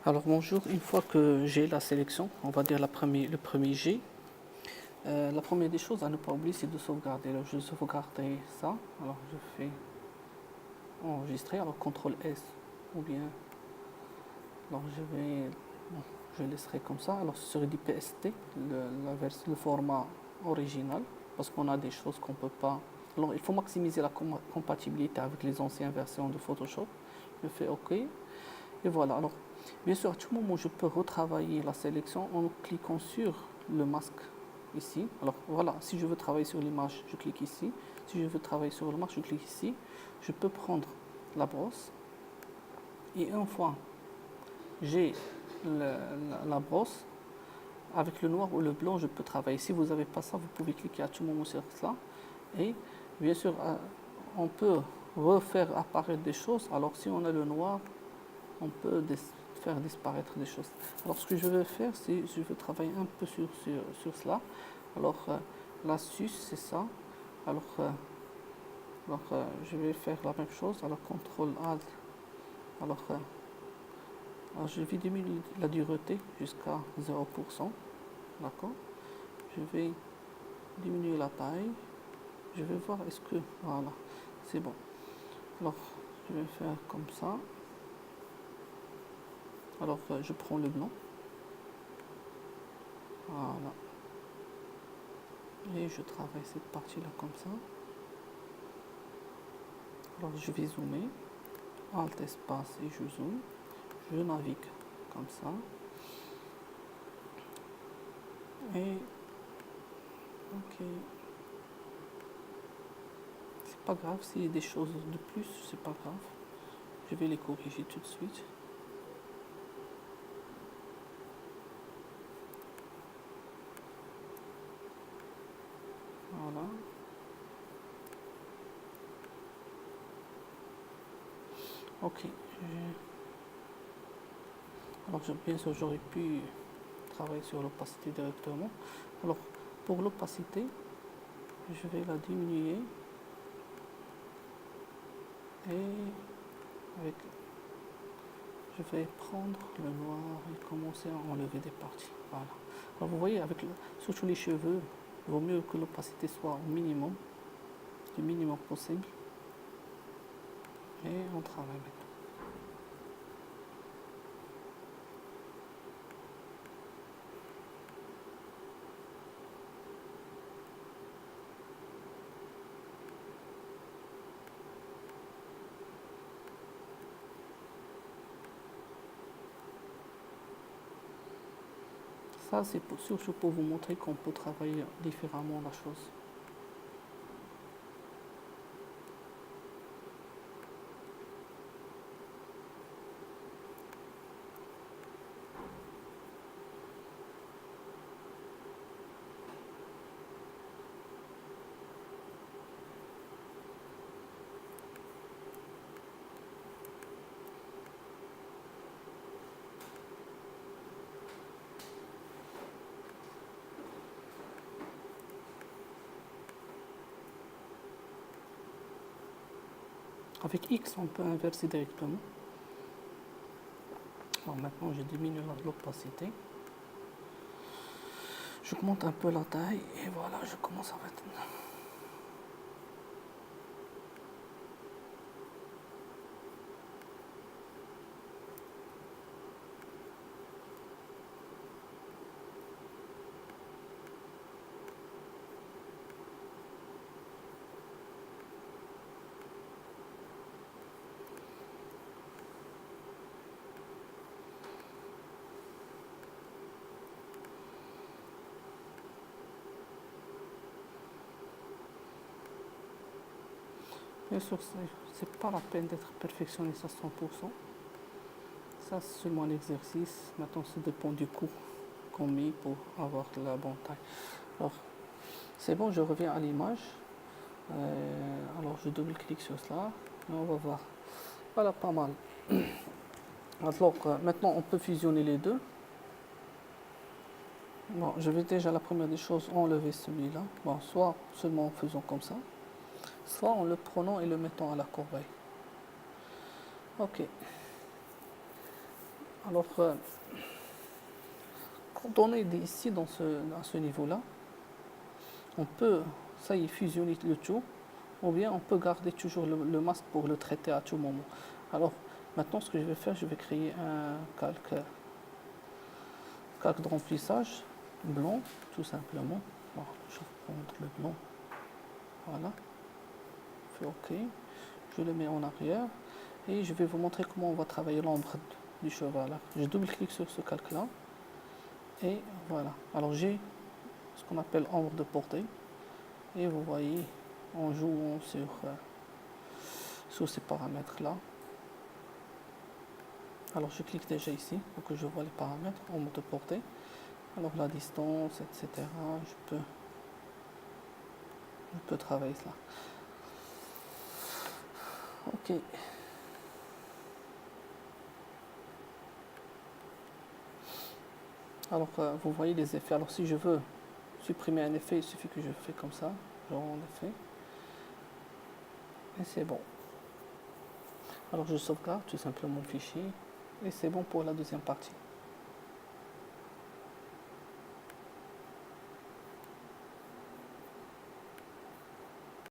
Alors bonjour, une fois que j'ai la sélection, on va dire le premier G, la première des choses à ne pas oublier c'est de sauvegarder. Alors je vais sauvegarder ça, alors je fais enregistrer, alors CTRL S ou bien, alors bon, je laisserai comme ça, alors ce serait du PST, le format original, parce qu'on a des choses qu'on ne peut pas, alors il faut maximiser la compatibilité avec les anciennes versions de Photoshop, je fais OK, et voilà. Alors bien sûr, à tout moment, je peux retravailler la sélection en cliquant sur le masque ici. Alors voilà, si je veux travailler sur l'image, je clique ici. Si je veux travailler sur le masque, je clique ici. Je peux prendre la brosse et une fois j'ai la brosse, avec le noir ou le blanc, je peux travailler. Si vous n'avez pas ça, vous pouvez cliquer à tout moment sur cela. Et bien sûr, on peut refaire apparaître des choses. Alors si on a le noir, on peut faire disparaître des choses. Alors ce que je vais faire, c'est je vais travailler un peu sur cela. Alors l'astuce, c'est ça. Alors, je vais faire la même chose. Alors CTRL ALT. Alors, je vais diminuer la dureté jusqu'à 0%. D'accord. Je vais diminuer la taille. Je vais voir est-ce que voilà, c'est bon. Alors je vais faire comme ça. Alors je prends le blanc. Voilà. Et je travaille cette partie-là comme ça. Alors je vais zoomer, Alt espace et je zoome. Je navigue comme ça. Et ok. C'est pas grave s'il y a des choses de plus, c'est pas grave. Je vais les corriger tout de suite. Voilà. Ok. Alors bien sûr j'aurais pu travailler sur l'opacité directement. Alors pour l'opacité, je vais la diminuer et je vais prendre le noir et commencer à enlever des parties. Voilà. Alors vous voyez, surtout les cheveux, il vaut mieux que l'opacité soit au minimum, du minimum possible. Et on travaille maintenant. Ça, c'est surtout pour vous montrer qu'on peut travailler différemment la chose. Avec X, on peut inverser directement. Alors maintenant, je diminue l'opacité. J'augmente un peu la taille et voilà, je commence à mettre. Bien sûr, c'est pas la peine d'être perfectionniste à 100%. Ça, c'est seulement l'exercice. Maintenant, ça dépend du cours qu'on met pour avoir la bonne taille. Alors, c'est bon, je reviens à l'image. Alors, je double-clique sur cela et on va voir. Voilà, pas mal. Alors, maintenant, on peut fusionner les deux. Bon, je vais déjà, la première des choses, enlever celui-là. Bon, soit seulement en faisant comme ça, soit en le prenant et le mettant à la corbeille. Ok. Alors, quand on est ici dans ce niveau-là, on peut, ça y est, fusionner le tout, ou bien on peut garder toujours le masque pour le traiter à tout moment. Alors, maintenant, ce que je vais faire, je vais créer un calque de remplissage blanc, tout simplement. Alors, je vais prendre le blanc, voilà, je fais OK, je le mets en arrière, et je vais vous montrer comment on va travailler l'ombre du cheval. Je double-clique sur ce calque-là, et voilà. Alors, j'ai ce qu'on appelle ombre de portée, et vous voyez, en jouant sur ces paramètres-là. Alors je clique déjà ici pour que je vois les paramètres, ombre de portée. Alors la distance, etc. Je peux travailler cela. OK. Alors vous voyez les effets. Alors si je veux supprimer un effet, il suffit que je fais comme ça, genre en effet. Et c'est bon. Alors je sauvegarde tout simplement mon fichier et c'est bon pour la deuxième partie.